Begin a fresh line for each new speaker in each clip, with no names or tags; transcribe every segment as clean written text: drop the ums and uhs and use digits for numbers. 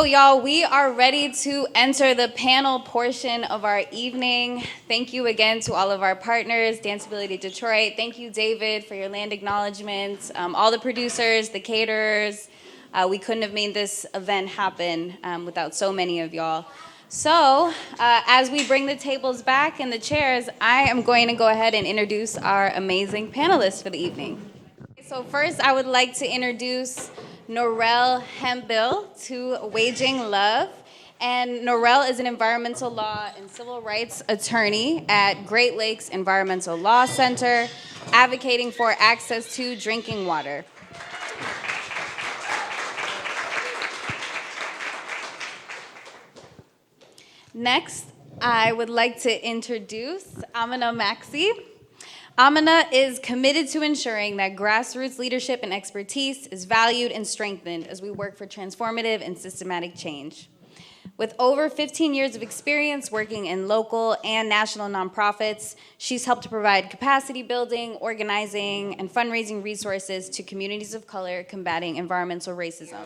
So, y'all, we are ready to enter the panel portion of our evening. Thank you again to all of our partners, Danceability Detroit. Thank you, David, for your land acknowledgments. All the producers, the caterers. We couldn't have made this event happen without so many of y'all. So, as we bring the tables back and the chairs, I am going to go ahead and introduce our amazing panelists for the evening. So first, I would like to introduce Norrel Hempbill to Waging Love. And Norrel is an environmental law and civil rights attorney at Great Lakes Environmental Law Center, advocating for access to drinking water. Next, I would like to introduce Ahmina Maxey. Ahmina is committed to ensuring that grassroots leadership and expertise is valued and strengthened as we work for transformative and systematic change. With over 15 years of experience working in local and national nonprofits, she's helped to provide capacity building, organizing, and fundraising resources to communities of color combating environmental racism.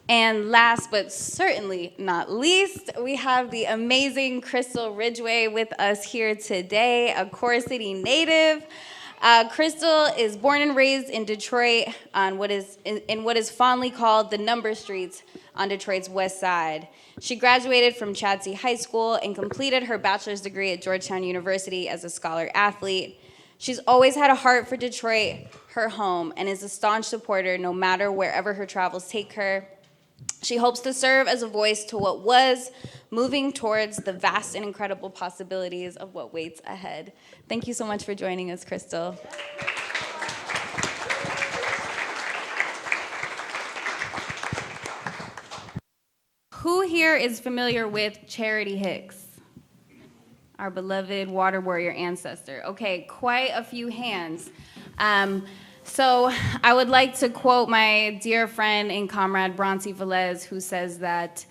And last but certainly not least, we have the amazing Chrystal Ridgeway with us here today, a Core City native. Chrystal is born and raised in Detroit on what is fondly called the number streets on Detroit's west side. She graduated from Chadsey High School and completed her bachelor's degree at Georgetown University as a scholar athlete. She's always had a heart for Detroit, her home, and is a staunch supporter no matter wherever her travels take her. She hopes to serve as a voice to what was, moving towards the vast and incredible possibilities of what waits ahead. Thank you so much for joining us, Chrystal. Who here is familiar with Charity Hicks, our beloved water warrior ancestor? Okay, quite a few hands. So I would like to quote my dear friend and comrade Bronte Velez, who says that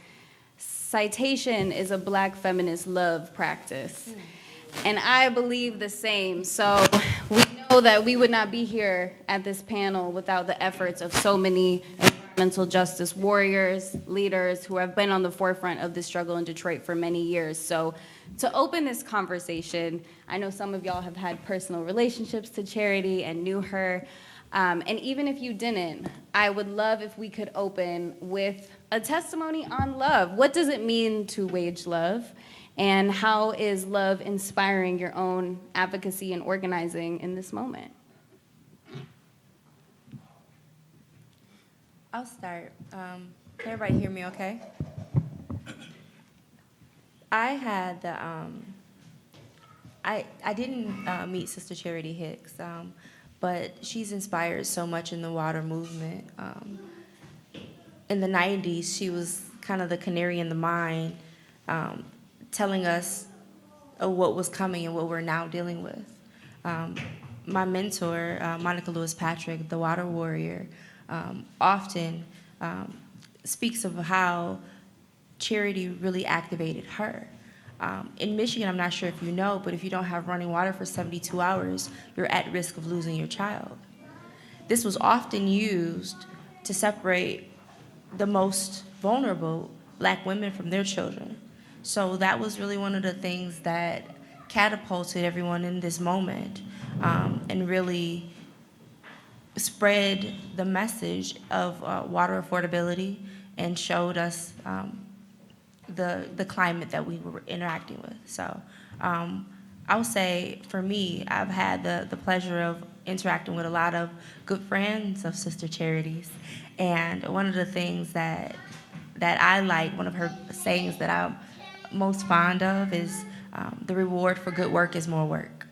citation is a Black feminist love practice. And I believe the same. So we know that we would not be here at this panel without the efforts of so many environmental justice warriors, leaders who have been on the forefront of this struggle in Detroit for many years. So to open this conversation, I know some of y'all have had personal relationships to Charity and knew her. And even if you didn't, I would love if we could open with a testimony on love. What does it mean to wage love? And how is love inspiring your own advocacy and organizing in this moment?
I'll start. Can everybody hear me okay? I had the, I didn't meet Sister Charity Hicks, but she's inspired so much in the water movement. In the 90s, she was kind of the canary in the mine, telling us what was coming and what we're now dealing with. My mentor, Monica Lewis Patrick, the water warrior, often speaks of how Charity really activated her. In Michigan, I'm not sure if you know, but if you don't have running water for 72 hours, you're at risk of losing your child. This was often used to separate the most vulnerable Black women from their children. So that was really one of the things that catapulted everyone in this moment, and really spread the message of water affordability and showed us the climate that we were interacting with. So I would say, for me, I've had the pleasure of interacting with a lot of good friends of Sister Charity's. And one of the things that I like, one of her sayings that I'm most fond of is the reward for good work is more work.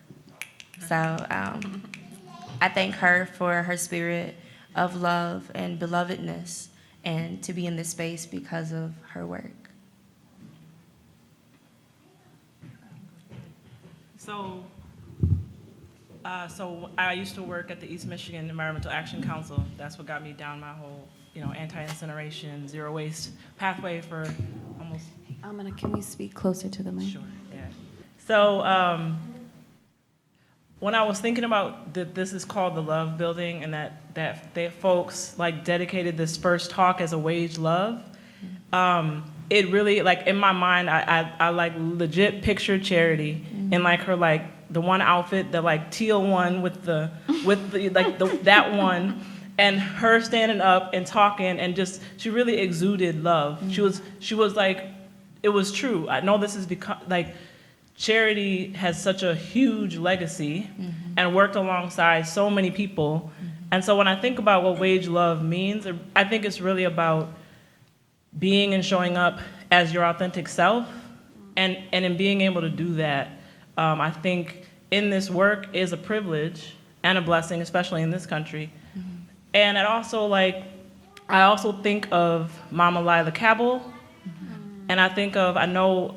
So I thank her for her spirit of love and belovedness and to be in this space because of her work.
So I used to work at the East Michigan Environmental Action Council. That's what got me down my whole, anti-incineration, zero waste pathway for almost.
Can we speak closer to the mic?
Sure, yeah. So when I was thinking about that this is called the Love Building and that they folks like dedicated this first talk as a wage love, it really, like in my mind, I like legit pictured Charity in like her like the one outfit, the like teal one with the like that one, and her standing up and talking and just she really exuded love. She was like, it was true. I know this is because like Charity has such a huge legacy and worked alongside so many people. And so when I think about what wage love means, I think it's really about being and showing up as your authentic self. And in being able to do that, I think in this work is a privilege and a blessing, especially in this country. And it also like, I also think of Mama Lila Cabell, and I know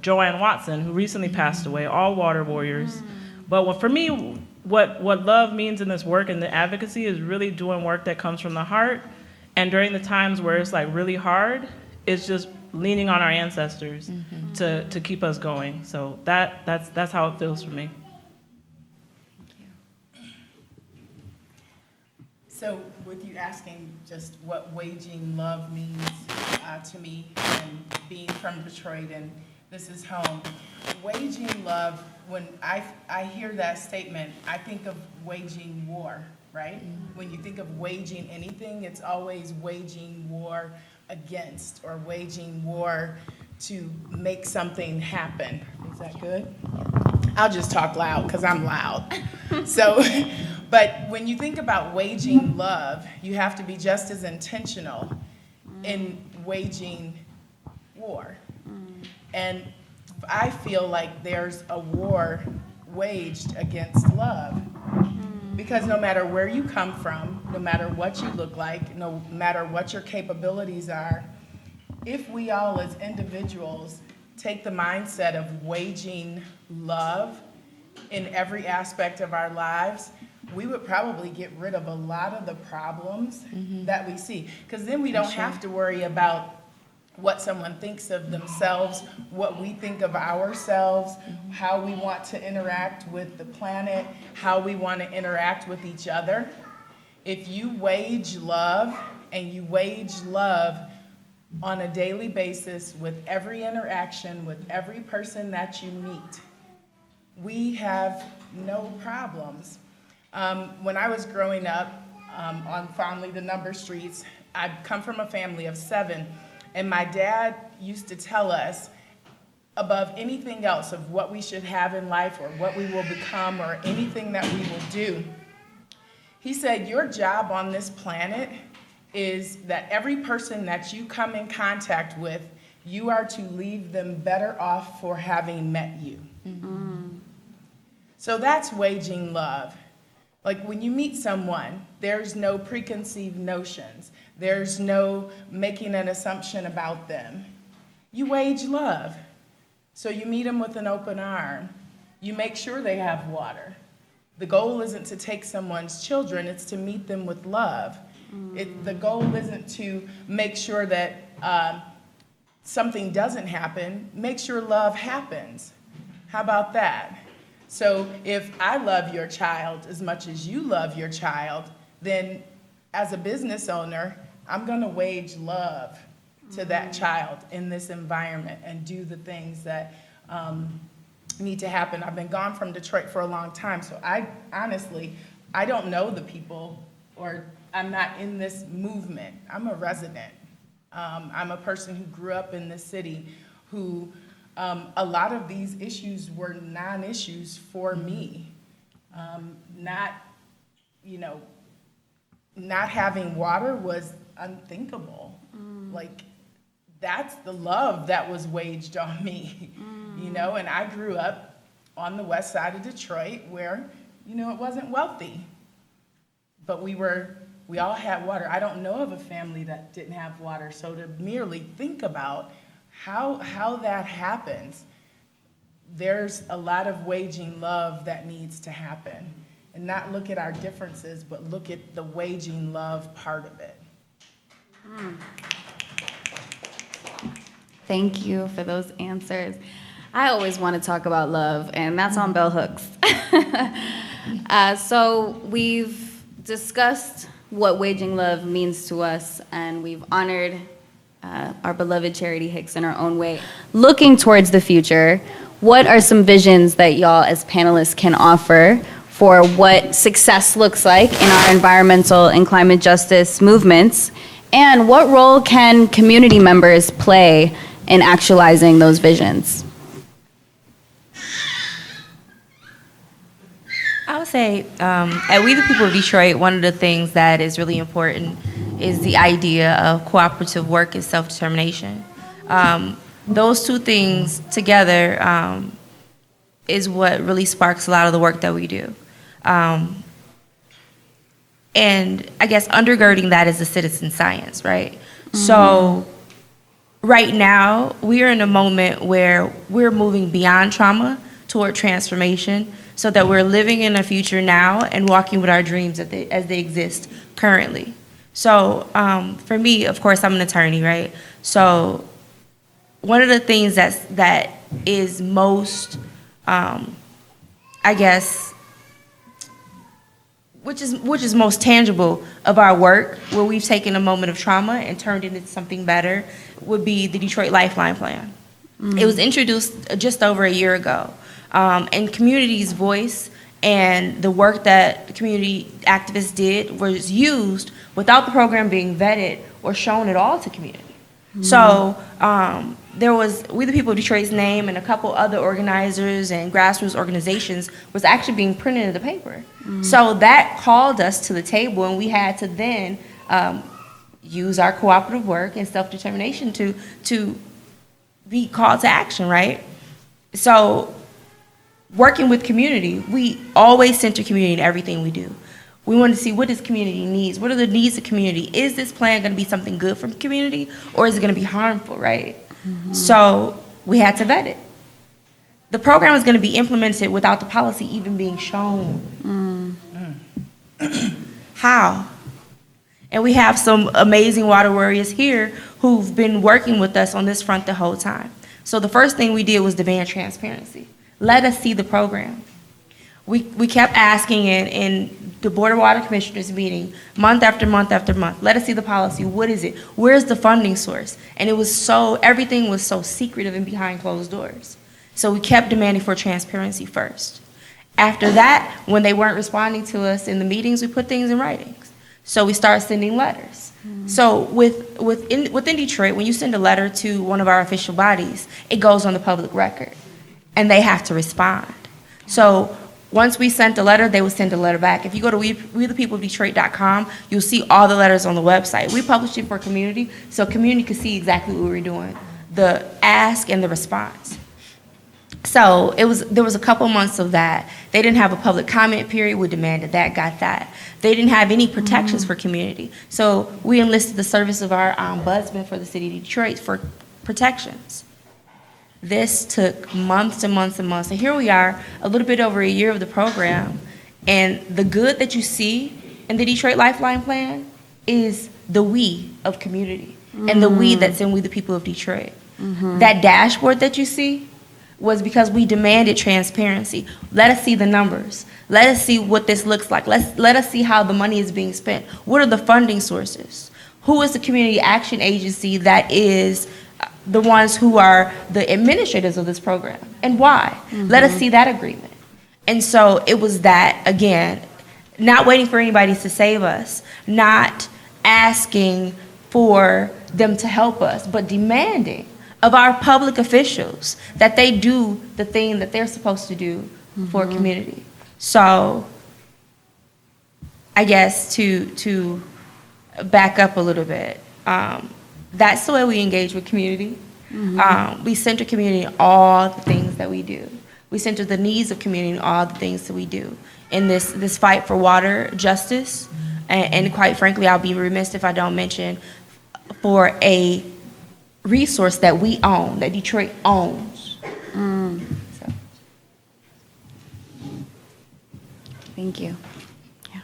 Joanne Watson, who recently passed away, all water warriors. But for me, what love means in this work and the advocacy is really doing work that comes from the heart. And during the times where it's like really hard, it's just leaning on our ancestors to keep us going. So that's how it feels for me.
So with you asking just what waging love means to me and being from Detroit and this is home, waging love, when I hear that statement, I think of waging war, right? When you think of waging anything, it's always waging war against or waging war to make something happen. Is that good? I'll just talk loud because I'm loud. So, but when you think about waging love, you have to be just as intentional in waging war. And I feel like there's a war waged against love. Because no matter where you come from, no matter what you look like, no matter what your capabilities are, if we all as individuals take the mindset of waging love in every aspect of our lives, we would probably get rid of a lot of the problems that we see. Because then we don't have to worry about what someone thinks of themselves, what we think of ourselves, how we want to interact with the planet, how we want to interact with each other. If you wage love, and you wage love on a daily basis with every interaction, with every person that you meet, we have no problems. When I was growing up on fondly the number streets, I come from a family of 7, and my dad used to tell us above anything else of what we should have in life or what we will become or anything that we will do. He said, your job on this planet is that every person that you come in contact with, you are to leave them better off for having met you. So that's waging love. Like when you meet someone, there's no preconceived notions. There's no making an assumption about them. You wage love. So you meet them with an open arm. You make sure they have water. The goal isn't to take someone's children, it's to meet them with love. The goal isn't to make sure that something doesn't happen. Make sure love happens. How about that? So if I love your child as much as you love your child, then as a business owner, I'm going to wage love to that child in this environment and do the things that need to happen. I've been gone from Detroit for a long time, so I don't know the people, or I'm not in this movement. I'm a resident. I'm a person who grew up in this city who a lot of these issues were non-issues for me. Not having water was unthinkable. Like, that's the love that was waged on me, and I grew up on the west side of Detroit where, it wasn't wealthy, but we all had water. I don't know of a family that didn't have water, so to merely think about how that happens, there's a lot of waging love that needs to happen. And not look at our differences, but look at the waging love part of it.
Thank you for those answers. I always want to talk about love, and that's on bell hooks. So we've discussed what waging love means to us, and we've honored our beloved Charity Hicks in our own way. Looking towards the future, what are some visions that y'all as panelists can offer for what success looks like in our environmental and climate justice movements? And what role can community members play in actualizing those visions?
I would say, at We the People of Detroit, one of the things that is really important is the idea of cooperative work and self-determination. Those two things together is what really sparks a lot of the work that we do. And I guess undergirding that is the citizen science, right? Mm-hmm. So right now, we are in a moment where we're moving beyond trauma toward transformation, so that we're living in a future now and walking with our dreams as they exist currently. So for me, of course, I'm an attorney, right? So one of the things that is most, I guess, which is most tangible of our work, where we've taken a moment of trauma and turned it into something better, would be the Detroit Lifeline Plan. Mm-hmm. It was introduced just over a year ago. And community's voice and the work that the community activists did was used without the program being vetted or shown at all to community. Mm-hmm. So there was We the People of Detroit's name and a couple other organizers and grassroots organizations was actually being printed in the paper. Mm-hmm. So that called us to the table, and we had to then use our cooperative work and self-determination to be called to action, right? So working with community, we always center community in everything we do. We want to see what this community needs. What are the needs of community? Is this plan going to be something good for the community, or is it going to be harmful, right? Mm-hmm. So we had to vet it. The program is going to be implemented without the policy even being shown. How? And we have some amazing water warriors here who've been working with us on this front the whole time. So the first thing we did was demand transparency. Let us see the program. We kept asking in the Board of Water Commissioners meeting, month after month after month, let us see the policy. What is it? Where's the funding source? And everything was so secretive and behind closed doors. So we kept demanding for transparency first. After that, when they weren't responding to us in the meetings, we put things in writings. So we started sending letters. Mm-hmm. So within Detroit, when you send a letter to one of our official bodies, it goes on the public record, and they have to respond. So once we sent a letter, they would send a letter back. If you go to wethepeopleofdetroit.com, you'll see all the letters on the website. We published it for community, so community could see exactly what we were doing, the ask and the response. So there was a couple months of that. They didn't have a public comment period. We demanded that, got that. They didn't have any protections for community. So we enlisted the service of our ombudsman for the city of Detroit for protections. This took months and months and months. And here we are, a little bit over a year of the program. And the good that you see in the Detroit Lifeline Plan is the we of community and the we that's in We the People of Detroit. Mm-hmm. That dashboard that you see was because we demanded transparency. Let us see the numbers. Let us see what this looks like. Let us see how the money is being spent. What are the funding sources? Who is the community action agency that is the ones who are the administrators of this program, and why? Mm-hmm. Let us see that agreement. And so it was that, again, not waiting for anybody to save us, not asking for them to help us, but demanding of our public officials that they do the thing that they're supposed to do for a community. So I guess to back up a little bit, that's the way we engage with community. Mm-hmm. We center community in all the things that we do. We center the needs of community in all the things that we do. In this fight for water justice, and quite frankly, I'll be remiss if I don't mention, for a resource that we own, that Detroit owns. So.
Thank you. Yeah.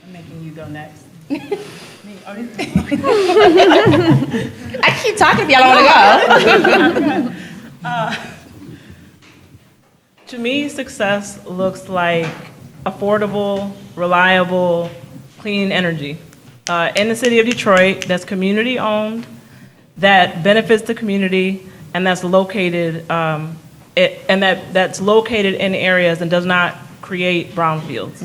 I'm making you go next.
I keep talking if y'all don't want to go.
To me, success looks like affordable, reliable, clean energy. In the city of Detroit, that's community-owned, that benefits the community, and that's located, that's located in areas and does not create brownfields.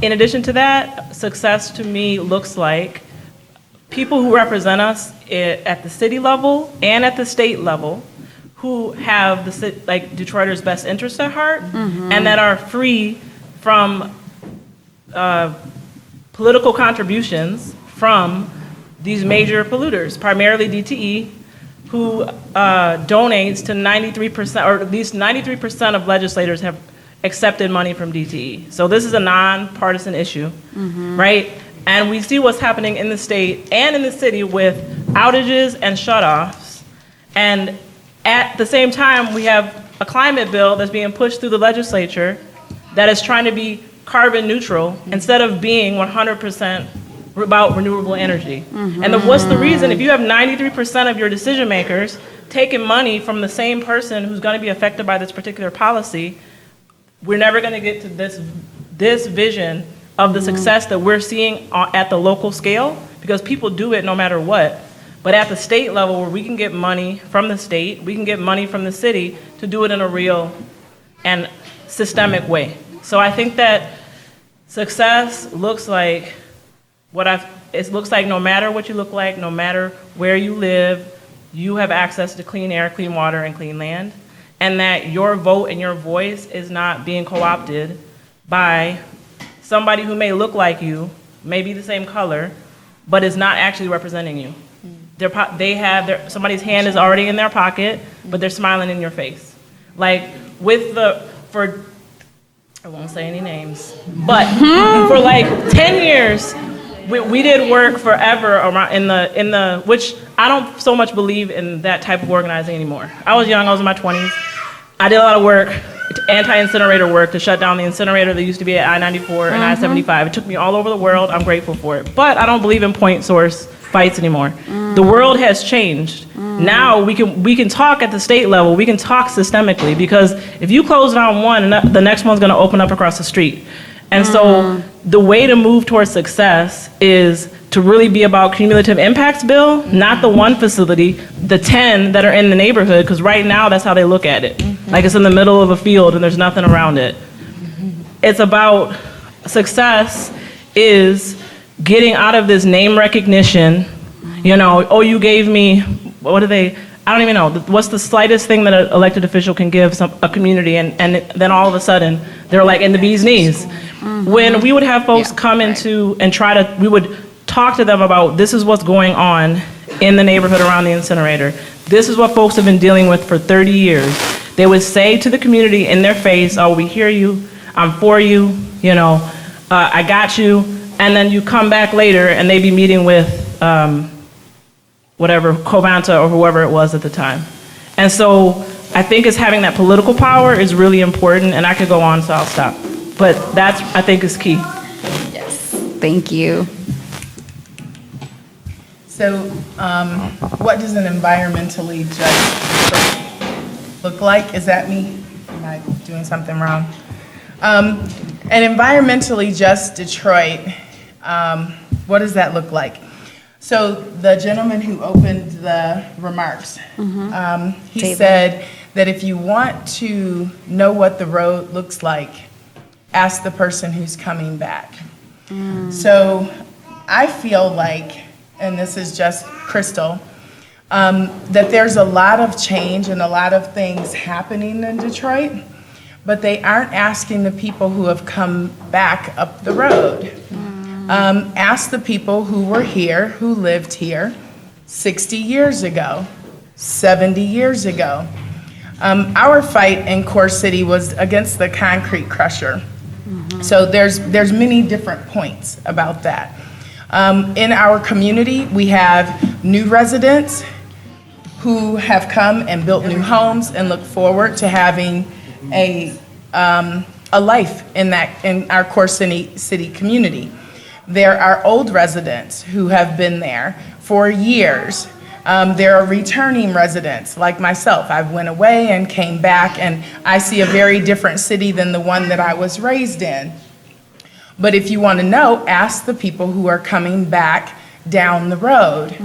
In addition to that, success to me looks like people who represent us at the city level and at the state level who have like Detroiters' best interests at heart and that are free from political contributions from these major polluters, primarily DTE, who donates to 93%, or at least 93% of legislators have accepted money from DTE. So this is a nonpartisan issue, right? And we see what's happening in the state and in the city with outages and shutoffs. And at the same time, we have a climate bill that's being pushed through the legislature that is trying to be carbon neutral instead of being 100% about renewable energy. And what's the reason? If you have 93% of your decision makers taking money from the same person who's going to be affected by this particular policy, we're never going to get to this vision of the success that we're seeing at the local scale, because people do it no matter what. But at the state level, where we can get money from the state, we can get money from the city to do it in a real and systemic way. So I think that success looks like it looks like no matter what you look like, no matter where you live, you have access to clean air, clean water, and clean land, and that your vote and your voice is not being co-opted by somebody who may look like you, may be the same color, but is not actually representing you. Somebody's hand is already in their pocket, but they're smiling in your face. Like I won't say any names, but for like 10 years, we did work forever around in the which I don't so much believe in that type of organizing anymore. I was young, I was in my 20s. I did a lot of work, anti-incinerator work, to shut down the incinerator that used to be at I-94 and I-75. It took me all over the world. I'm grateful for it. But I don't believe in point source fights anymore. The world has changed. Now we can talk at the state level. We can talk systemically, because if you close down one, the next one's going to open up across the street. And so the way to move towards success is to really be about cumulative impacts, Bill, not the one facility, the 10 that are in the neighborhood, because right now that's how they look at it. Like it's in the middle of a field and there's nothing around it. It's about success is getting out of this name recognition, oh, you gave me, I don't even know, what's the slightest thing that an elected official can give a community, and then all of a sudden, they're like in the bee's knees. When we would have folks come into and we would talk to them about, this is what's going on in the neighborhood around the incinerator. This is what folks have been dealing with for 30 years. They would say to the community in their face, oh, we hear you, I'm for you, I got you. And then you come back later and they'd be meeting with whatever, Covanta or whoever it was at the time. And so I think it's having that political power is really important, and I could go on, so I'll stop. But that's, I think, is key.
Yes, thank you.
So what does an environmentally just look like? Is that me? Am I doing something wrong? An environmentally just Detroit, what does that look like? So the gentleman who opened the remarks, he
David
said that if you want to know what the road looks like, ask the person who's coming back. So I feel like, and this is just Chrystal, that there's a lot of change and a lot of things happening in Detroit, but they aren't asking the people who have come back up the road. Ask the people who were here, who lived here 60 years ago, 70 years ago. Our fight in Core City was against the concrete crusher. So there's many different points about that. In our community, we have new residents who have come and built new homes and look forward to having a life in our Core City community. There are old residents who have been there for years, There are returning residents like myself. I went away and came back, and I see a very different city than the one that I was raised in. But if you want to know, ask the people who are coming back down the road.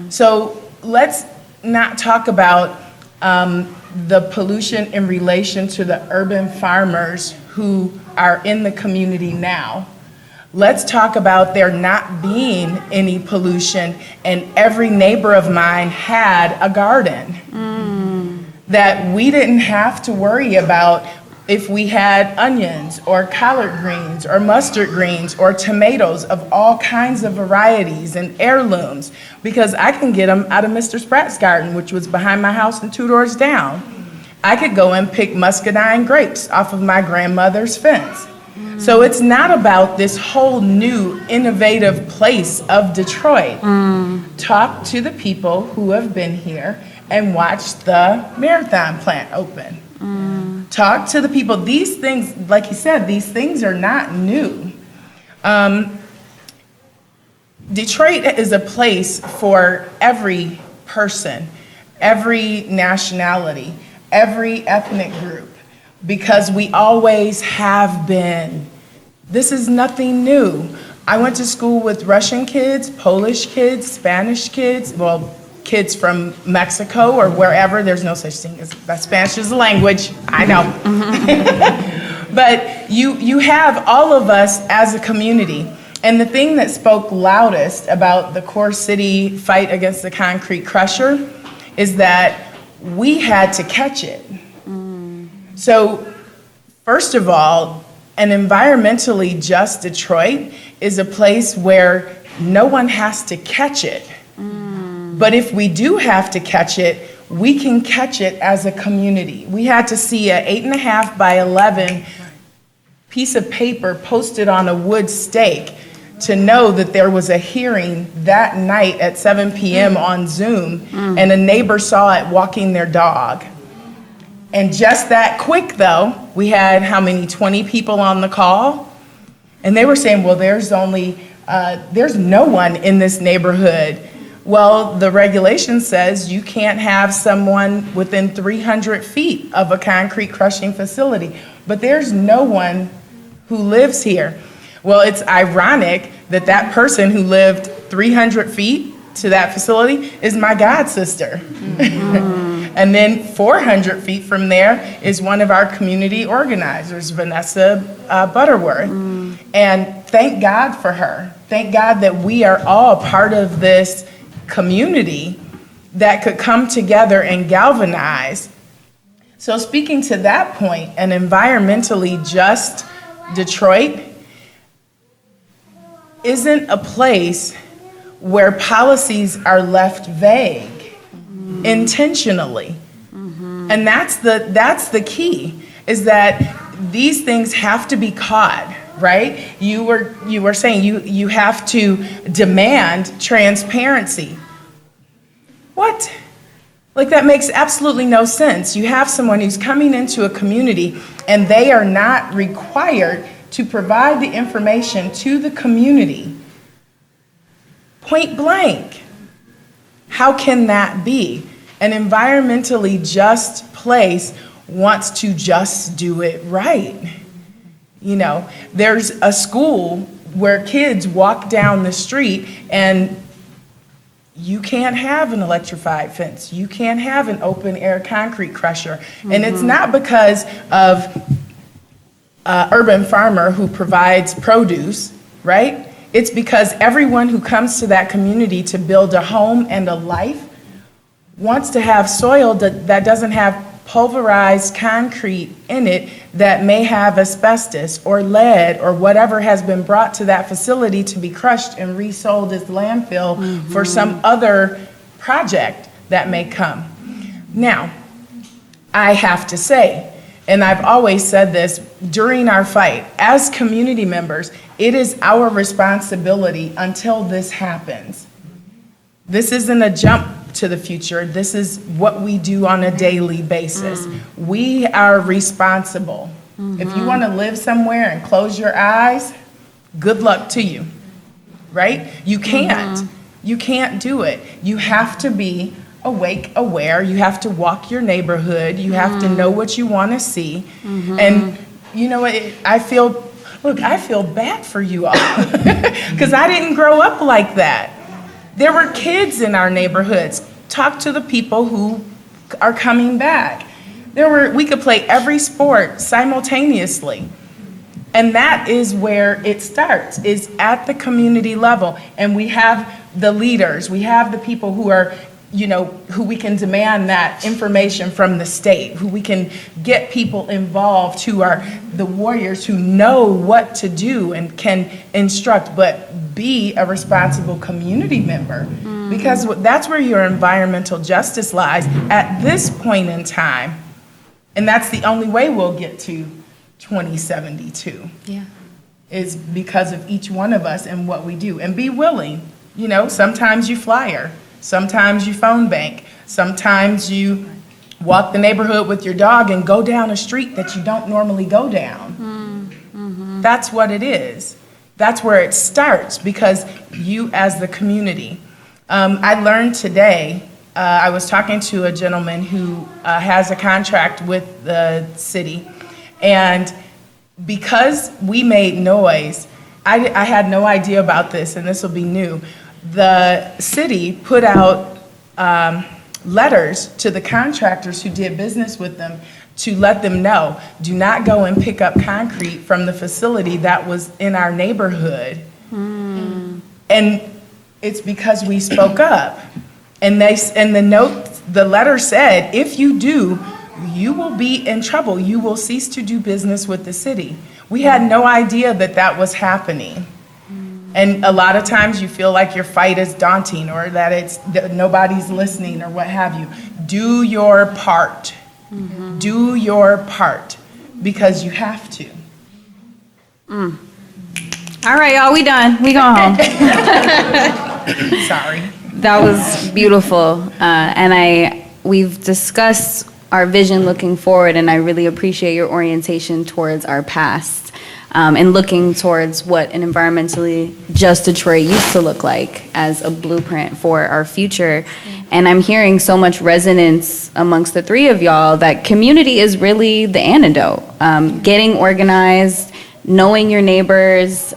So let's not talk about the pollution in relation to the urban farmers who are in the community now. Let's talk about there not being any pollution, and every neighbor of mine had a garden. That we didn't have to worry about if we had onions or collard greens or mustard greens or tomatoes of all kinds of varieties and heirlooms, because I can get them out of Mr. Spratt's garden, which was behind my house and 2 doors down. I could go and pick muscadine grapes off of my grandmother's fence. So it's not about this whole new innovative place of Detroit. Talk to the people who have been here and watch the marathon plant open. Talk to the people. These things, like you said, these things are not new. Detroit is a place for every person, every nationality, every ethnic group, because we always have been. This is nothing new. I went to school with Russian kids, Polish kids, Spanish kids, well, kids from Mexico or wherever. There's no such thing as Spanish is a language, I know. But you have all of us as a community. And the thing that spoke loudest about the core city fight against the concrete crusher is that we had to catch it. So first of all, an environmentally just Detroit is a place where no one has to catch it. But if we do have to catch it, we can catch it as a community. We had to see an 8.5 by 11 piece of paper posted on a wood stake to know that there was a hearing that night at 7 p.m. on Zoom, and a neighbor saw it walking their dog. And just that quick, though, we had how many, 20 people on the call? And they were saying, well, there's no one in this neighborhood. Well, the regulation says you can't have someone within 300 feet of a concrete crushing facility, but there's no one who lives here. Well, it's ironic that that person who lived 300 feet to that facility is my god sister. And then 400 feet from there is one of our community organizers, Vanessa Butterworth. And thank God for her. Thank God that we are all part of this community that could come together and galvanize. So speaking to that point, an environmentally just Detroit isn't a place where policies are left vague intentionally. And that's the key, is that these things have to be caught, right? You were saying you have to demand transparency. What? Like, that makes absolutely no sense. You have someone who's coming into a community and they are not required to provide the information to the community. Point blank. How can that be? An environmentally just place wants to just do it right. You know, there's a school where kids walk down the street and you can't have an electrified fence. You can't have an open air concrete crusher. And it's not because of an urban farmer who provides produce, right? It's because everyone who comes to that community to build a home and a life wants to have soil that doesn't have pulverized concrete in it that may have asbestos or lead or whatever has been brought to that facility to be crushed and resold as landfill for some other project that may come. Now, I have to say, and I've always said this during our fight, as community members, it is our responsibility until this happens. This isn't a jump to the future. This is what we do on a daily basis. We are responsible. If you want to live somewhere and close your eyes, good luck to you, right? You can't. You can't do it. You have to be awake, aware. You have to walk your neighborhood. You have to know what you want to see. And you know what? I feel bad for you all because I didn't grow up like that. There were kids in our neighborhoods. Talk to the people who are coming back. We could play every sport simultaneously. And that is where it starts, is at the community level. And we have the leaders, we have the people who are, who we can demand that information from the state, who we can get people involved who are the warriors who know what to do and can instruct, but be a responsible community member. Because that's where your environmental justice lies at this point in time. And that's the only way we'll get to 2072.
Yeah.
Is because of each one of us and what we do. And be willing. Sometimes you flyer, sometimes you phone bank, sometimes you walk the neighborhood with your dog and go down a street that you don't normally go down. That's what it is. That's where it starts, because you as the community. I learned today, I was talking to a gentleman who has a contract with the city, and because we made noise, I had no idea about this, and this will be new. The city put out letters to the contractors who did business with them to let them know, do not go and pick up concrete from the facility that was in our neighborhood. And it's because we spoke up. And the letter said, if you do, you will be in trouble. You will cease to do business with the city. We had no idea that that was happening. And a lot of times you feel like your fight is daunting, or that nobody's listening, or what have you. Do your part. Do your part, because you have to.
All right, y'all, we done. We going home.
Sorry.
That was beautiful. And we've discussed our vision looking forward, and I really appreciate your orientation towards our past, and looking towards what an environmentally just Detroit used to look like as a blueprint for our future. And I'm hearing so much resonance amongst the three of y'all that community is really the antidote. Getting organized, knowing your neighbors,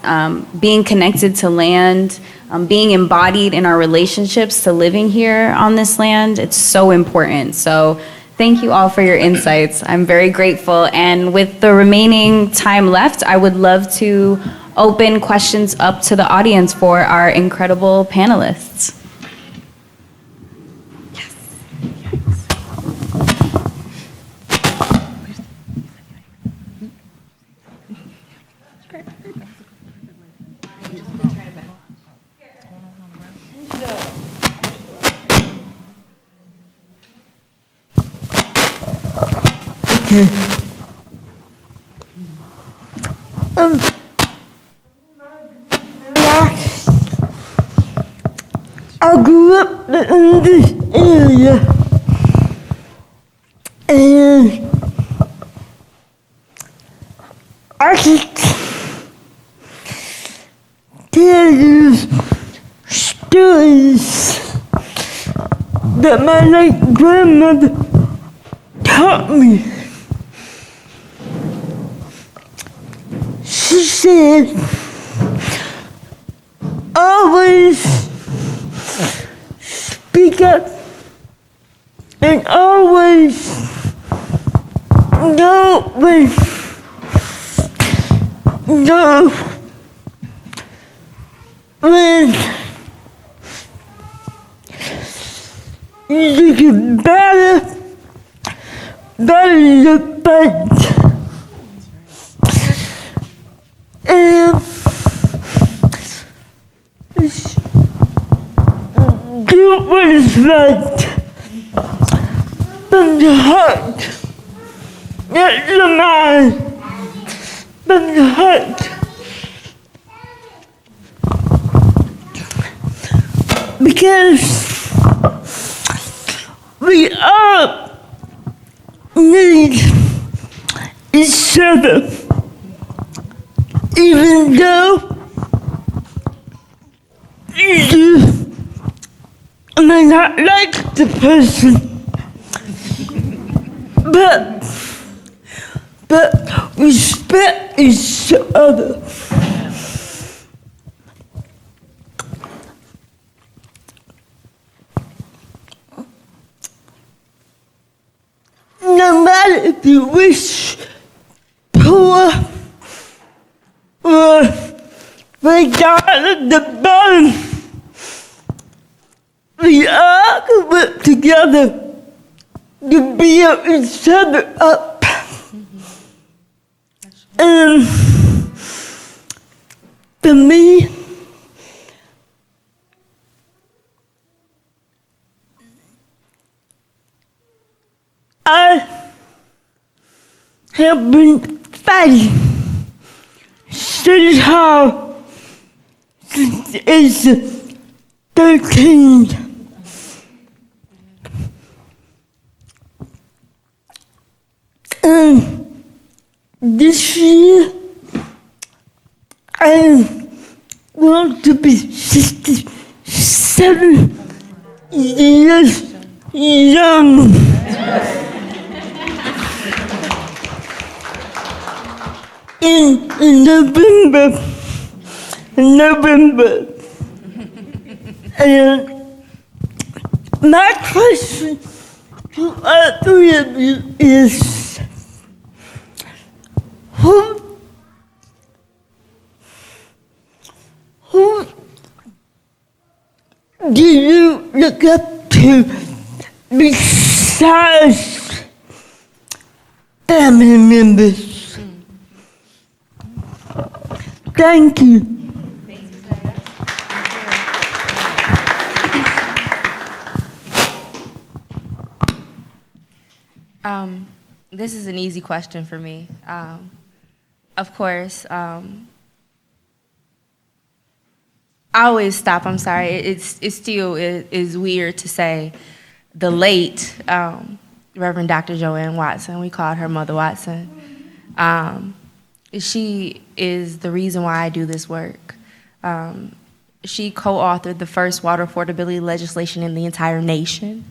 being connected to land, being embodied in our relationships to living here on this land, it's so important. So thank you all for your insights. I'm very grateful. And with the remaining time left, I would love to open questions up to the audience for our incredible panelists.
I grew up in this area, and I can tell you stories that my late grandmother taught me. She said, always speak up and always know when you can better your butt. And do what is right from the heart, not the mind, from the heart. Because we all need each other, even though you may not like the person, but respect each other. No matter if you wish poor or way down at the bottom, we all can work together to build each other up. And for me, I have been fighting so hard since age 13. And this year, I want to be 67 years young. In November. And my question to all three of you is, who do you look up to besides family members? Thank you.
This is an easy question for me. Of course, I always stop. I'm sorry. It still is weird to say the late Reverend Dr. Joanne Watson. We called her Mother Watson. She is the reason why I do this work. She co-authored the first water affordability legislation in the entire nation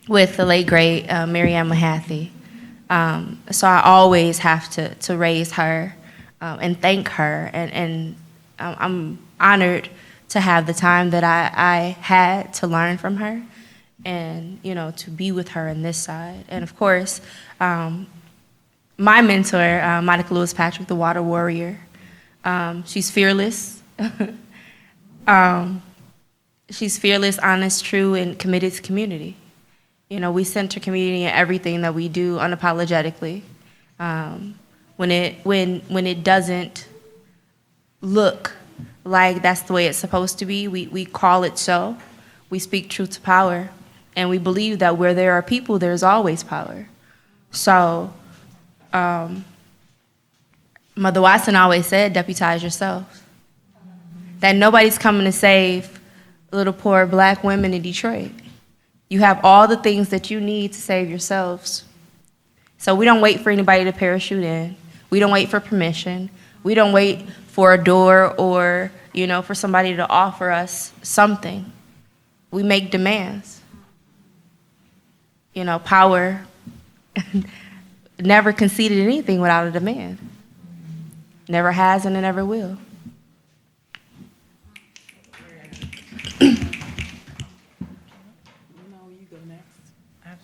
with the late, great Mary Ann Mahaffey. So I always have to raise her and thank her. And I'm honored to have the time that I had to learn from her and, to be with her on this side. And of course, my mentor, Monica Lewis Patrick, the water warrior. She's fearless. She's fearless, honest, true, and committed to community. We center community in everything that we do unapologetically. When it doesn't look like that's the way it's supposed to be, we call it so. We speak truth to power, and we believe that where there are people, there's always power. So, Mother Watson always said, deputize yourself. That nobody's coming to save little poor black women in Detroit. You have all the things that you need to save yourselves. So we don't wait for anybody to parachute in. We don't wait for permission. We don't wait for a door or, for somebody to offer us something. We make demands. Power never conceded anything without a demand. Never has and it never will.
I'm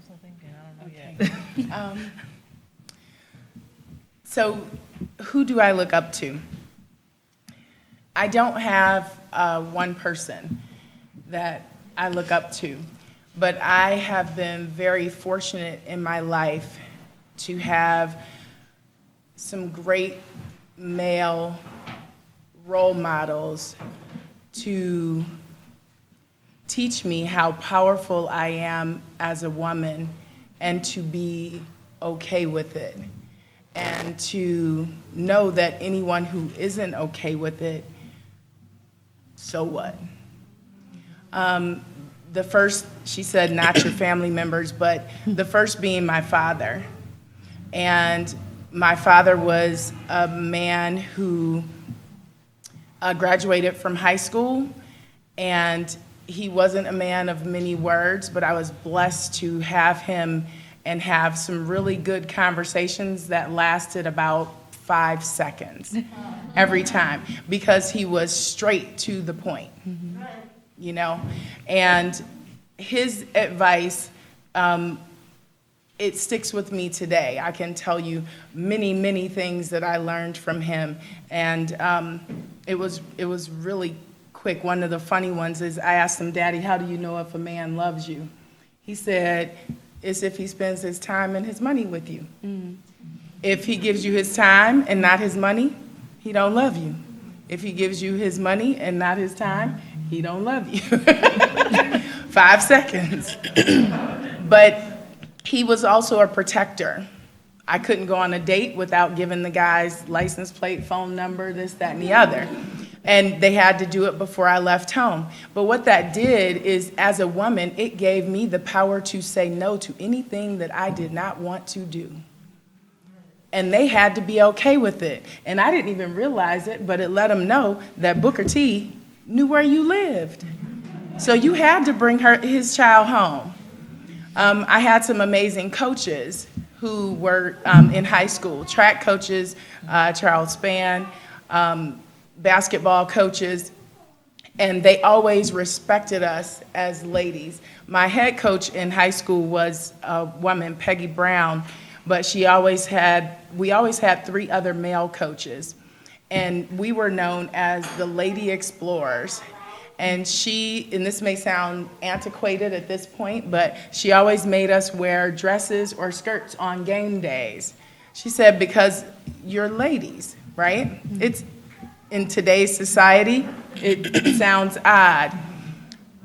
still thinking. I don't know yet.
So who do I look up to? I don't have one person that I look up to, but I have been very fortunate in my life to have some great male role models to teach me how powerful I am as a woman and to be okay with it. And to know that anyone who isn't okay with it, so what? The first, she said, not your family members, but the first being my father. And my father was a man who graduated from high school and he wasn't a man of many words, but I was blessed to have him and have some really good conversations that lasted about 5 seconds every time, because he was straight to the point, you know? And his advice, it sticks with me today. I can tell you many, many things that I learned from him, and it was really quick. One of the funny ones is I asked him, "Daddy, how do you know if a man loves you?" He said, "It's if he spends his time and his money with you. If he gives you his time and not his money, he don't love you. If he gives you his money and not his time, he don't love you." 5 seconds. But he was also a protector. I couldn't go on a date without giving the guy's license plate, phone number, this, that, and the other. And they had to do it before I left home. But what that did is, as a woman, it gave me the power to say no to anything that I did not want to do. And they had to be okay with it. And I didn't even realize it, but it let them know that Booker T knew where you lived. So you had to bring his child home. I had some amazing coaches who were in high school, track coaches, Charles Spann, basketball coaches, and they always respected us as ladies. My head coach in high school was a woman, Peggy Brown, but we always had 3 other male coaches, and we were known as the Lady Explorers. And and this may sound antiquated at this point, but she always made us wear dresses or skirts on game days. She said, because you're ladies, right? It's in today's society, it sounds odd,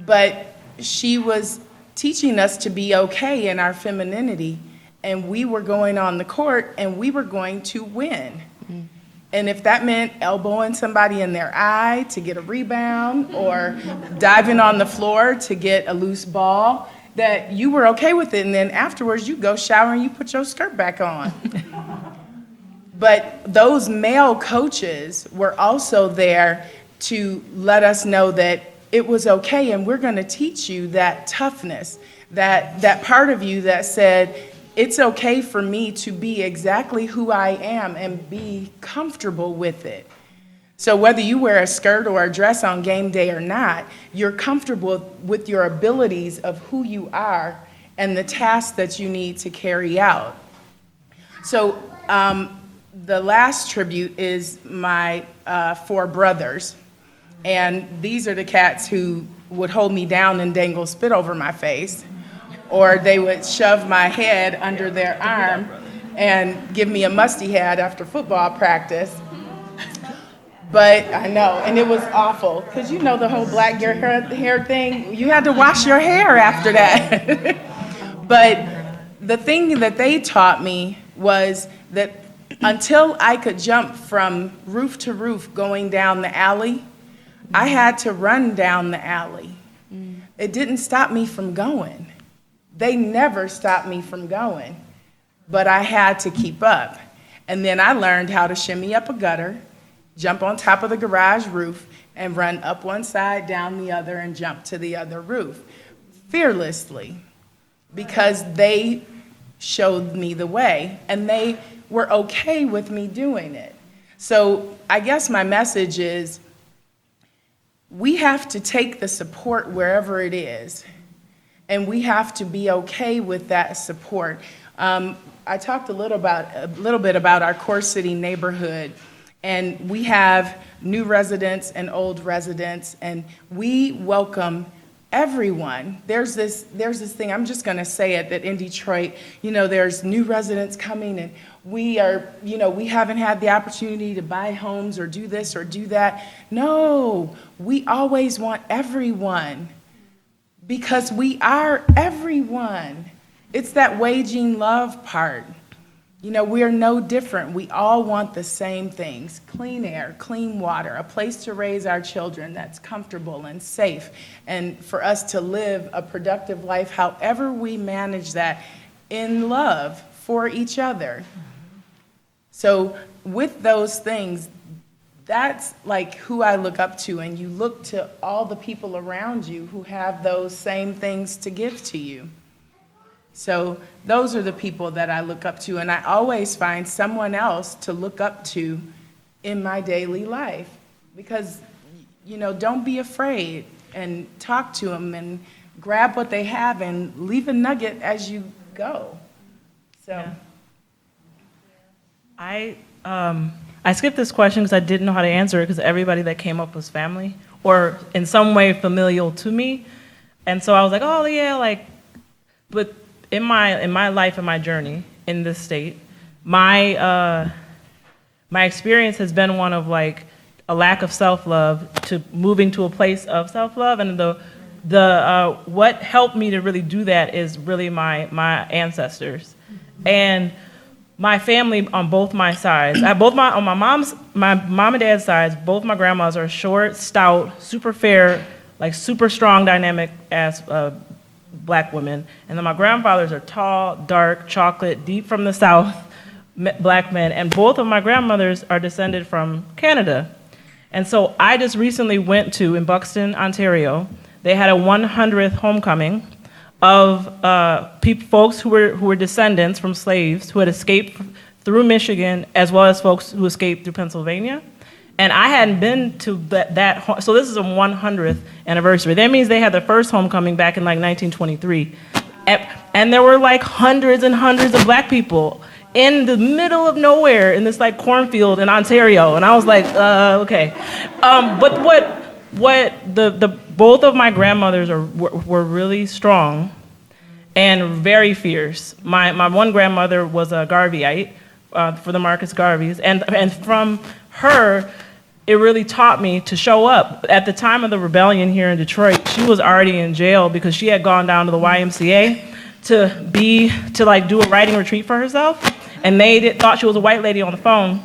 but she was teaching us to be okay in our femininity, and we were going on the court and we were going to win. And if that meant elbowing somebody in their eye to get a rebound or diving on the floor to get a loose ball, that you were okay with it. And then afterwards, you go shower and you put your skirt back on. But those male coaches were also there to let us know that it was okay, and we're going to teach you that toughness, that part of you that said, it's okay for me to be exactly who I am and be comfortable with it. So whether you wear a skirt or a dress on game day or not, you're comfortable with your abilities of who you are and the tasks that you need to carry out. So the last tribute is my 4 brothers. And these are the cats who would hold me down and dangle spit over my face, or they would shove my head under their arm and give me a musty head after football practice. But I know, and it was awful, because you know the whole black hair thing, you had to wash your hair after that. But the thing that they taught me was that until I could jump from roof to roof going down the alley, I had to run down the alley. It didn't stop me from going. They never stopped me from going, but I had to keep up. And then I learned how to shimmy up a gutter, jump on top of the garage roof, and run up one side, down the other, and jump to the other roof, fearlessly, because they showed me the way, and they were okay with me doing it. So I guess my message is, we have to take the support wherever it is, and we have to be okay with that support. I talked a little bit about our Core City neighborhood, and we have new residents and old residents, and we welcome everyone. There's this thing, I'm just gonna say it, that in Detroit, there's new residents coming, and we haven't had the opportunity to buy homes or do this or do that. No, we always want everyone, because we are everyone. It's that waging love part. We are no different. We all want the same things: clean air, clean water, a place to raise our children that's comfortable and safe, and for us to live a productive life, however we manage that, in love for each other. So with those things, that's like who I look up to, and you look to all the people around you who have those same things to give to you. So those are the people that I look up to, and I always find someone else to look up to in my daily life. Because, you know, don't be afraid, and talk to them and grab what they have and leave a nugget as you go. So.
Yeah. I skipped this question because I didn't know how to answer it because everybody that came up was family or in some way familial to me. And so I was like, oh yeah, like, but in my life and my journey in this state, my experience has been one of like a lack of self-love to moving to a place of self-love. And what helped me to really do that is really my ancestors. And my family on both my sides, on my mom and dad's sides, both my grandmas are short, stout, super fair, like super strong, dynamic as black women. And then my grandfathers are tall, dark, chocolate, deep from the South, black men. And both of my grandmothers are descended from Canada. And so I just recently went to, in Buxton, Ontario, they had a 100th homecoming of folks who were descendants from slaves who had escaped through Michigan, as well as folks who escaped through Pennsylvania. And I hadn't been to so this is a 100th anniversary. That means they had their first homecoming back in like 1923. And there were like hundreds and hundreds of black people in the middle of nowhere in this like cornfield in Ontario. And I was like, okay. But both of my grandmothers were really strong and very fierce. My one grandmother was a Garveyite for the Marcus Garveys, and from her, it really taught me to show up. At the time of the rebellion here in Detroit, she was already in jail because she had gone down to the YMCA to like do a writing retreat for herself, and they thought she was a white lady on the phone,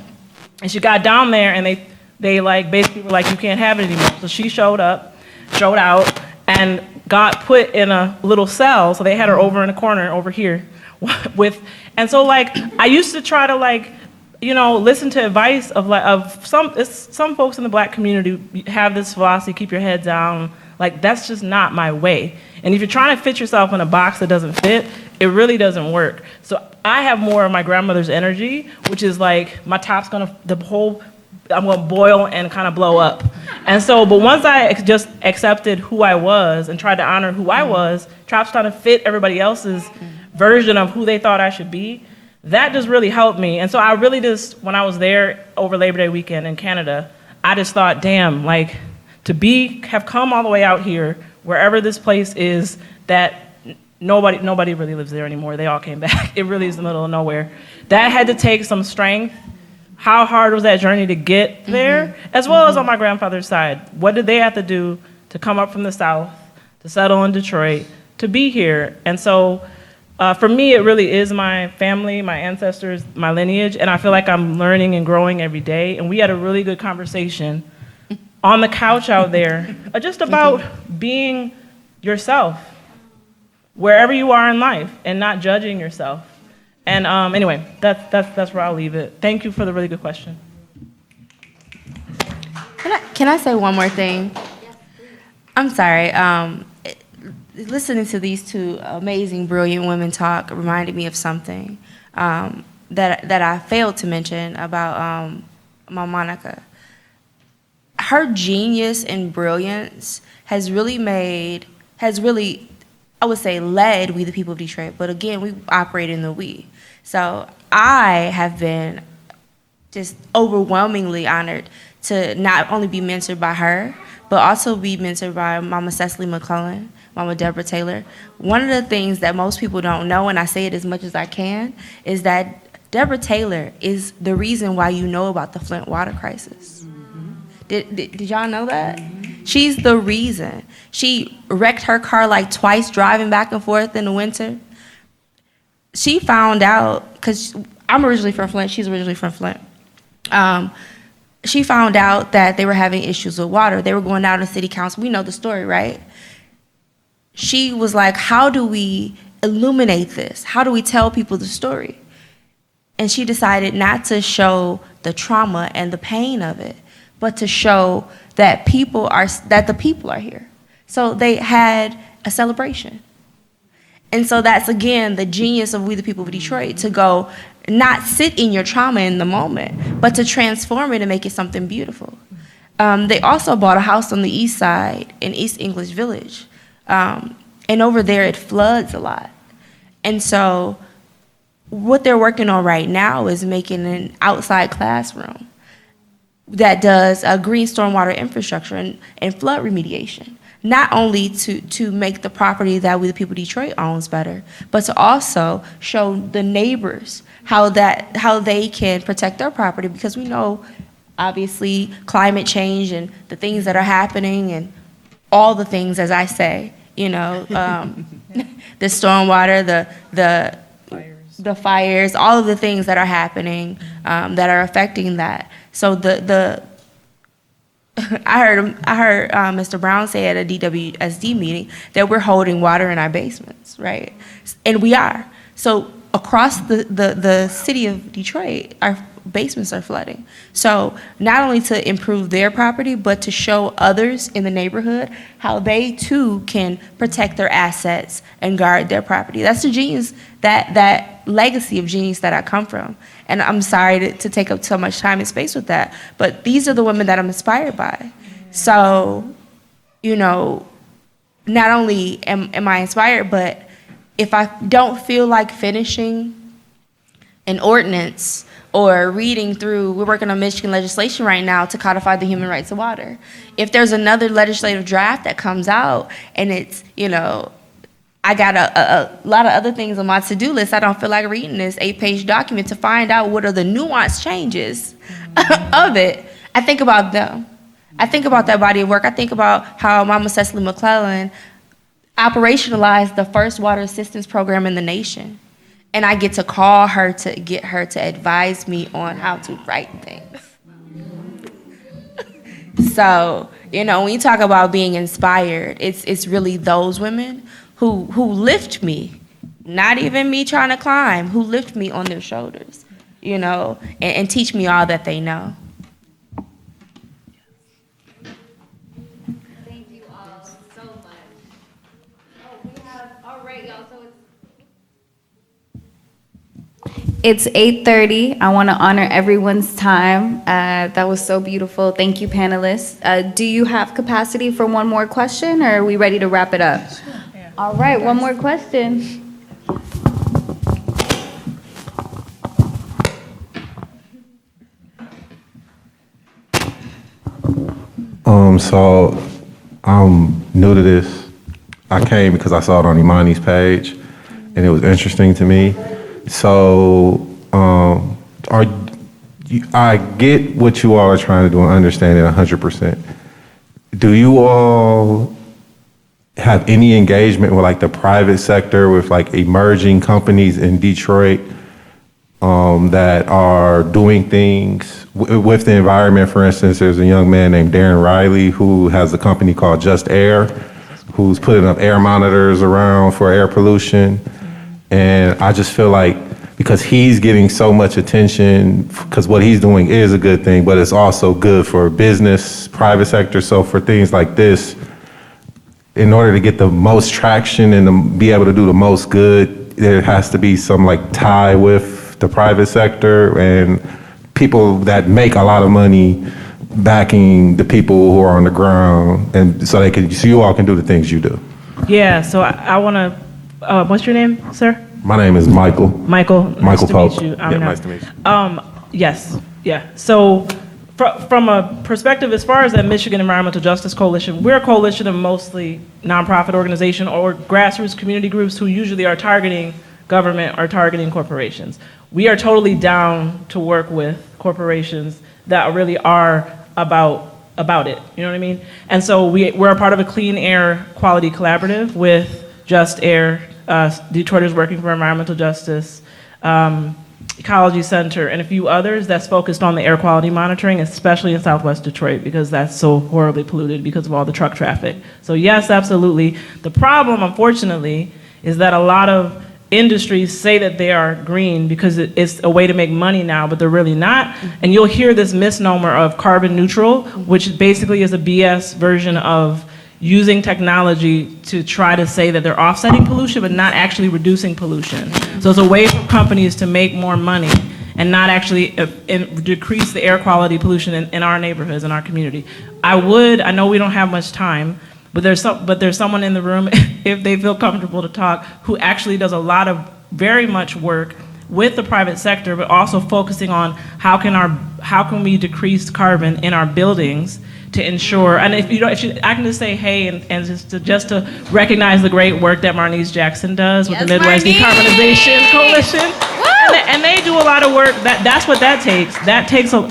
and she got down there and they like basically were like, you can't have it anymore. So she showed out, and got put in a little cell. So they had her over in a corner over here and so like, I used to try to like, you know, listen to advice of some folks in the black community have this philosophy, keep your head down. Like, that's just not my way. And if you're trying to fit yourself in a box that doesn't fit, it really doesn't work. So I have more of my grandmother's energy, which is like, my top's I'm gonna boil and kind of blow up. And so, but once I just accepted who I was and tried to honor who I was, trying to fit everybody else's version of who they thought I should be, that just really helped me. And so I really just, when I was there over Labor Day weekend in Canada, I just thought, damn, like, have come all the way out here, wherever this place is, that nobody really lives there anymore. They all came back. It really is the middle of nowhere. That had to take some strength. How hard was that journey to get there, as well as on my grandfather's side? What did they have to do to come up from the South, to settle in Detroit, to be here? And so for me, it really is my family, my ancestors, my lineage, and I feel like I'm learning and growing every day. And we had a really good conversation on the couch out there, just about being yourself, wherever you are in life, and not judging yourself. And anyway, that's where I'll leave it. Thank you for the really good question.
Can I say one more thing? I'm sorry. Listening to these two amazing, brilliant women talk reminded me of something that I failed to mention about Mom Monica. Her genius and brilliance has really, I would say, led We the People of Detroit. But again, we operate in the we. So I have been just overwhelmingly honored to not only be mentored by her, but also be mentored by Mama Cecily McClellan, Mama Deborah Taylor. One of the things that most people don't know, and I say it as much as I can, is that Deborah Taylor is the reason why you know about the Flint water crisis. Did y'all know that? She's the reason. She wrecked her car like twice driving back and forth in the winter. She found out, because I'm originally from Flint, she's originally from Flint. She found out that they were having issues with water. They were going down to city council. We know the story, right? She was like, how do we illuminate this? How do we tell people the story? And she decided not to show the trauma and the pain of it, but to show that the people are here. So they had a celebration. And so that's, again, the genius of We the People of Detroit, to go not sit in your trauma in the moment, but to transform it and make it something beautiful. They also bought a house on the east side in East English Village. And over there, it floods a lot. And so what they're working on right now is making an outside classroom that does green stormwater infrastructure and flood remediation. Not only to make the property that We the People of Detroit owns better, but to also show the neighbors how they can protect their property, because we know, obviously, climate change and the things that are happening and all the things, as I say, you know, the stormwater, the fires, all of the things that are happening that are affecting that. So I heard Mr. Brown say at a DWSD meeting that we're holding water in our basements, right? And we are. So across the city of Detroit, our basements are flooding. So not only to improve their property, but to show others in the neighborhood how they too can protect their assets and guard their property. That's the genius, that legacy of genius that I come from. And I'm sorry to take up so much time and space with that, but these are the women that I'm inspired by. So, you know, not only am I inspired, but if I don't feel like finishing an ordinance or reading through, we're working on Michigan legislation right now to codify the human rights of water. If there's another legislative draft that comes out and it's, you know, I got a lot of other things on my to-do list, I don't feel like reading this 8-page document to find out what are the nuanced changes of it. I think about them. I think about that body of work. I think about how Mama Cecily McClellan operationalized the first water assistance program in the nation. And I get to call her to get her to advise me on how to write things. So, you know, when you talk about being inspired, it's really those women who lift me, not even me trying to climb, who lift me on their shoulders, you know, and teach me all that they know.
Thank you all so much. Oh, we have, all right, y'all, so it's 8:30. I want to honor everyone's time. That was so beautiful. Thank you, panelists. Do you have capacity for one more question, or are we ready to wrap it up?
Sure, yeah.
All right, one more question.
So I'm new to this. I came because I saw it on Imani's page, and it was interesting to me. So, I get what you all are trying to do and understand it 100%. Do you all have any engagement with like the private sector, with like emerging companies in Detroit that are doing things with the environment? For instance, there's a young man named Darren Riley who has a company called Just Air, who's putting up air monitors around for air pollution. And I just feel like because he's getting so much attention, because what he's doing is a good thing, but it's also good for business, private sector. So for things like this, in order to get the most traction and to be able to do the most good, there has to be some like tie with the private sector and people that make a lot of money backing the people who are on the ground, and so you all can do the things you do.
Yeah, so I want to, what's your name, sir?
My name is Michael.
Michael. Nice to
Pope.
meet you.
Yeah, nice to meet you.
Yes, yeah. So from a perspective, as far as that Michigan Environmental Justice Coalition, we're a coalition of mostly nonprofit organization or grassroots community groups who usually are targeting government or targeting corporations. We are totally down to work with corporations that really are about it, you know what I mean? And so we're a part of a clean air quality collaborative with Just Air, Detroiters Working for Environmental Justice, Ecology Center, and a few others that's focused on the air quality monitoring, especially in Southwest Detroit, because that's so horribly polluted because of all the truck traffic. So yes, absolutely. The problem, unfortunately, is that a lot of industries say that they are green because it's a way to make money now, but they're really not. And you'll hear this misnomer of carbon neutral, which basically is a BS version of using technology to try to say that they're offsetting pollution, but not actually reducing pollution. So it's a way for companies to make more money and not actually decrease the air quality pollution in our neighborhoods, in our community. I know we don't have much time, but there's someone in the room, if they feel comfortable to talk, who actually does a lot of very much work with the private sector, but also focusing on how can we decrease carbon in our buildings to ensure, and I can just say hey, and just to recognize the great work that Marnice Jackson does with the
Yes,
Midwest
Marnice!
Decarbonization Coalition. And they do a lot of work. That's what that takes.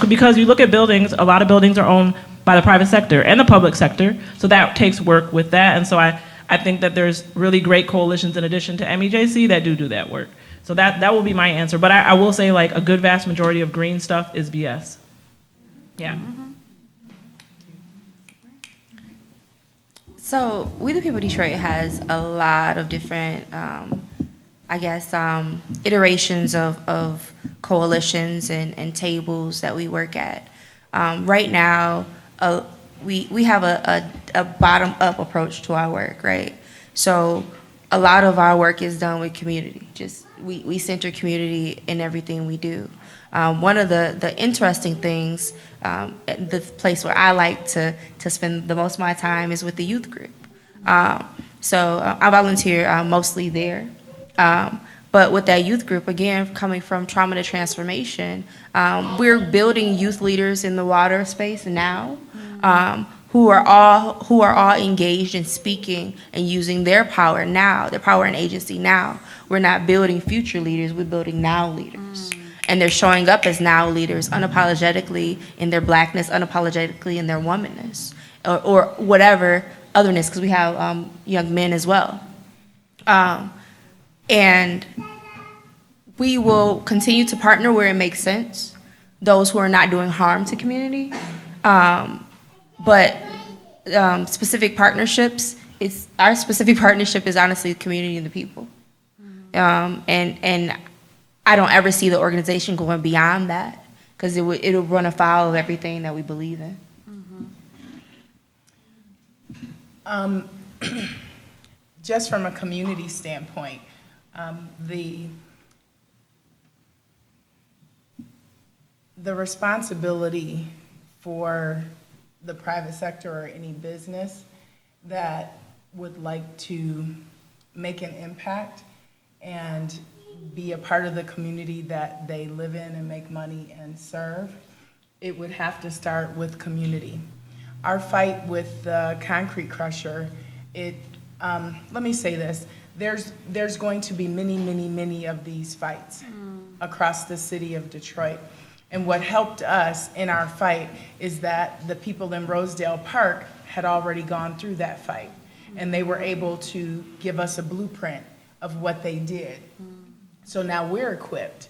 Because you look at buildings, a lot of buildings are owned by the private sector and the public sector, so that takes work with that. And so I think that there's really great coalitions in addition to MEJC that do that work. So that will be my answer. But I will say, like, a good vast majority of green stuff is BS. Yeah.
So We the People Detroit has a lot of different, iterations of coalitions and tables that we work at. Right now, we have a bottom-up approach to our work, right? So a lot of our work is done with community. We center community in everything we do. One of the interesting things, the place where I like to spend the most of my time is with the youth group. So I volunteer mostly there. But with that youth group, again, coming from trauma to transformation, we're building youth leaders in the water space now, who are all engaged in speaking and using their power now, their power and agency now. We're not building future leaders, we're building now leaders. And they're showing up as now leaders unapologetically in their blackness, unapologetically in their womanness, or whatever otherness, because we have young men as well. And we will continue to partner where it makes sense, those who are not doing harm to community. But specific partnerships, our specific partnership is honestly the community and the people. And I don't ever see the organization going beyond that, because it'll run afoul of everything that we believe in.
Just from a community standpoint, the responsibility for the private sector or any business that would like to make an impact and be a part of the community that they live in and make money and serve, it would have to start with community. Our fight with the concrete crusher, let me say this, there's going to be many of these fights across the city of Detroit. And what helped us in our fight is that the people in Rosedale Park had already gone through that fight, and they were able to give us a blueprint of what they did. So now we're equipped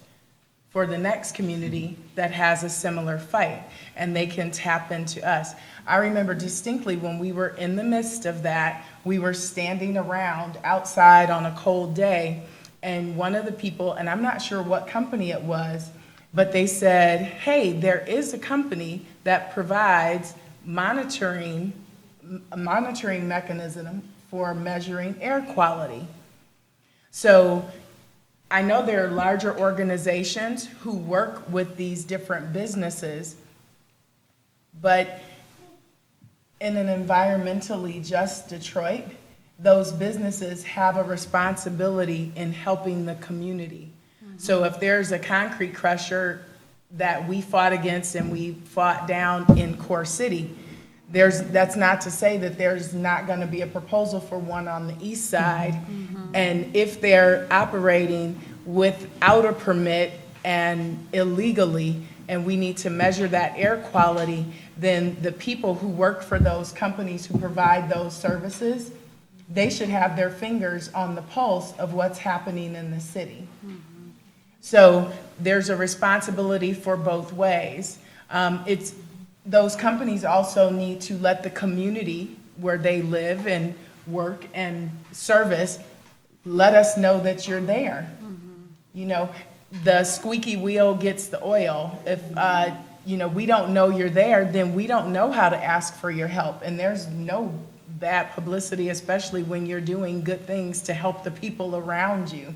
for the next community that has a similar fight, and they can tap into us. I remember distinctly when we were in the midst of that, we were standing around outside on a cold day, and one of the people, and I'm not sure what company it was, but they said, hey, there is a company that provides a monitoring mechanism for measuring air quality. So I know there are larger organizations who work with these different businesses, but in an environmentally just Detroit, those businesses have a responsibility in helping the community. So if there's a concrete crusher that we fought against and we fought down in Core City, that's not to say that there's not going to be a proposal for one on the east side. And if they're operating without a permit and illegally, and we need to measure that air quality, then the people who work for those companies who provide those services, they should have their fingers on the pulse of what's happening in the city. So there's a responsibility for both ways. Those companies also need to let the community where they live and work and service let us know that you're there. You know, the squeaky wheel gets the oil. If, you know, we don't know you're there, then we don't know how to ask for your help. And there's no bad publicity, especially when you're doing good things to help the people around you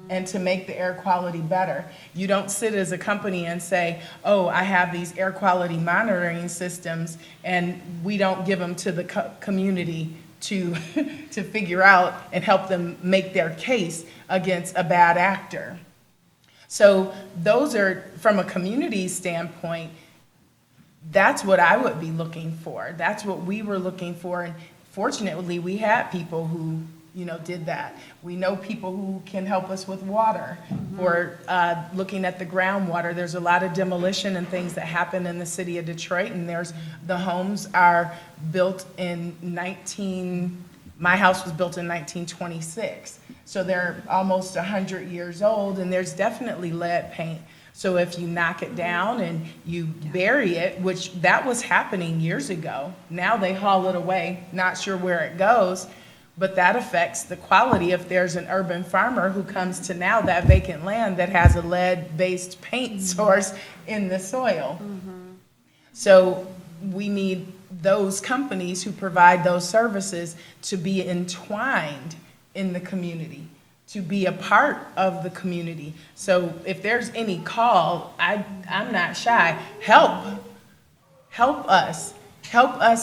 and to make the air quality better. You don't sit as a company and say, oh, I have these air quality monitoring systems, and we don't give them to the community to, to figure out and help them make their case against a bad actor. So those are, from a community standpoint, that's what I would be looking for. That's what we were looking for. And fortunately, we had people who, you know, did that. We know people who can help us with water or looking at the groundwater. There's a lot of demolition and things that happen in the city of Detroit, and the homes are built in my house was built in 1926. So they're almost 100 years old, and there's definitely lead paint. So if you knock it down and you bury it, which that was happening years ago, now they haul it away, not sure where it goes, but that affects the quality if there's an urban farmer who comes to now that vacant land that has a lead-based paint source in the soil. So we need those companies who provide those services to be entwined in the community, to be a part of the community. So if there's any call, I'm not shy. Help us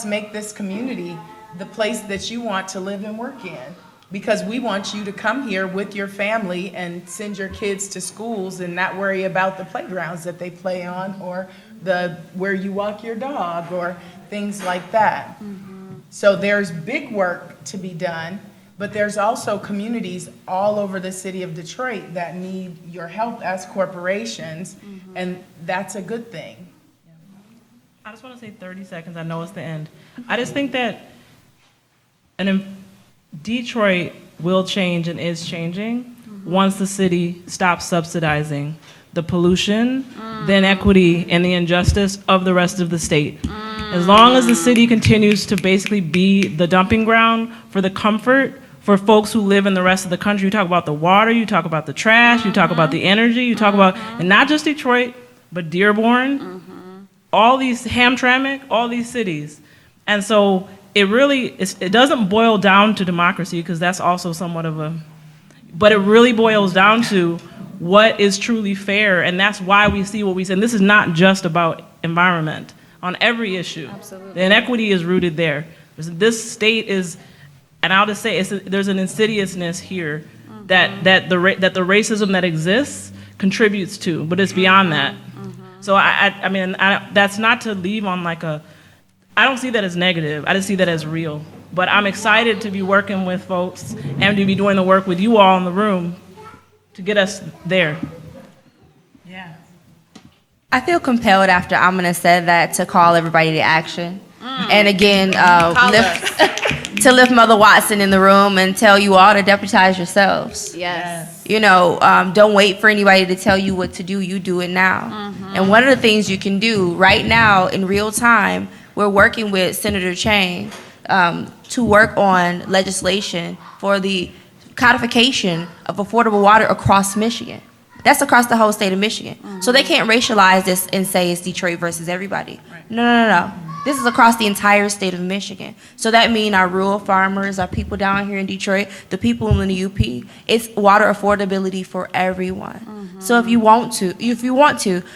make this community the place that you want to live and work in. Because we want you to come here with your family and send your kids to schools and not worry about the playgrounds that they play on or where you walk your dog or things like that. So there's big work to be done, but there's also communities all over the city of Detroit that need your help as corporations, and that's a good thing.
I just want to say 30 seconds. I know it's the end. I just think that Detroit will change and is changing once the city stops subsidizing the pollution, the inequity, and the injustice of the rest of the state. As long as the city continues to basically be the dumping ground for the comfort for folks who live in the rest of the country, you talk about the water, you talk about the trash, you talk about the energy, you talk about, and not just Detroit, but Dearborn, all these, Hamtramck, all these cities. And so it really, it doesn't boil down to democracy, because that's also somewhat of a, but it really boils down to what is truly fair, and that's why we see what we see. And this is not just about environment. On every issue, the inequity is rooted there. This state is, and I'll just say, there's an insidiousness here that the racism that exists contributes to, but it's beyond that. So I mean, that's not to leave on like I don't see that as negative. I just see that as real. But I'm excited to be working with folks and to be doing the work with you all in the room to get us there. Yeah.
I feel compelled after Ahmina said that to call everybody to action. And again, to lift Mother Watson in the room and tell you all to deputize yourselves.
Yes.
You know, don't wait for anybody to tell you what to do. You do it now. And one of the things you can do right now in real time, we're working with Senator Chang to work on legislation for the codification of affordable water across Michigan. That's across the whole state of Michigan. So they can't racialize this and say it's Detroit versus everybody. No. This is across the entire state of Michigan. So that means our rural farmers, our people down here in Detroit, the people in the UP, it's water affordability for everyone. So if you want to,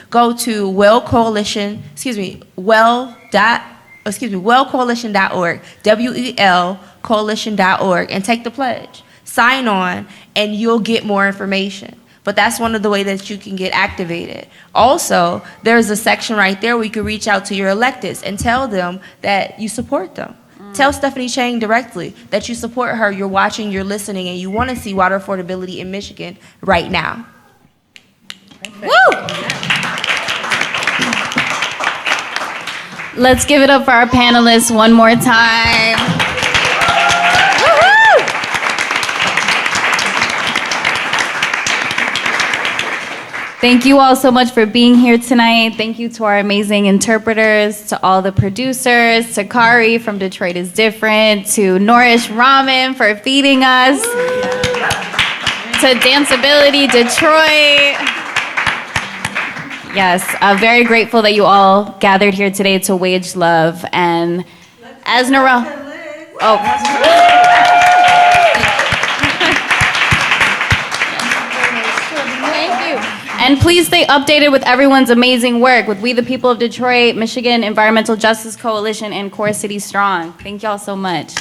go to wellcoalition.org, wellcoalition.org, and take the pledge. Sign on, and you'll get more information. But that's one of the ways that you can get activated. Also, there's a section right there where you can reach out to your electeds and tell them that you support them. Tell Stephanie Chang directly that you support her, you're watching, you're listening, and you want to see water affordability in Michigan right now. Woo!
Let's give it up for our panelists one more time. Thank you all so much for being here tonight. Thank you to our amazing interpreters, to all the producers, to Kari from Detroit is Different, to Nourish Ramen for feeding us. to Danceability Detroit. Yes, very grateful that you all gathered here today to wage love. And as Norrel, thank you. And please stay updated with everyone's amazing work with We the People of Detroit, Michigan Environmental Justice Coalition, and Core City Strong. Thank y'all so much.